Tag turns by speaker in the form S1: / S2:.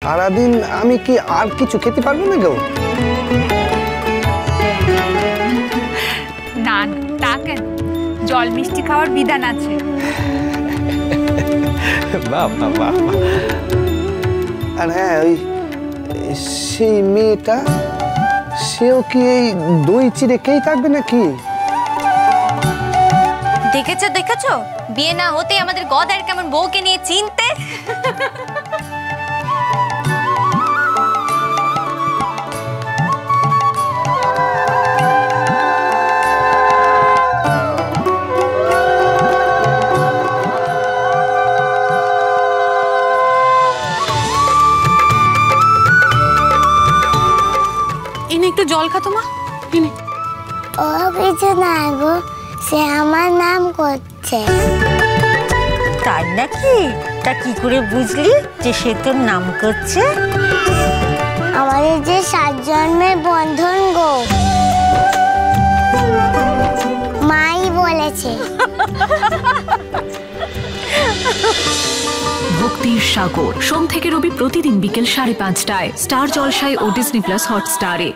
S1: সারাদিন আমি কি আর কিছু খেতে পারবো না গো?
S2: না তা কেন, জল মিষ্টি খাওয়ার বিধান আছে।
S1: বাবা বাবা। আর হ্যাঁ, ওই সেই মেয়েটা, সেও কি এই দই চিড়ে খেয়ে থাকবে নাকি?
S3: দেখেছো দেখেছো, বিয়ে না হতে আমাদের গদার কেমন বউকে নিয়ে চিনতে।
S2: একটু জল খা তোমা।
S4: ও কিছু না গো, সে আমার নাম করছে।
S5: তাই নাকি? তা কি করে বুঝলি যে সে তোর নাম করছে?
S4: আমাদের যে 7 জন্মের বন্ধন গো, মাই বলেছে।
S6: ভক্তির সাগর সোম থেকে রবি প্রতিদিন বিকেল 5:30টায় স্টার জলসায় ও ডিজনি প্লাস হটস্টারে।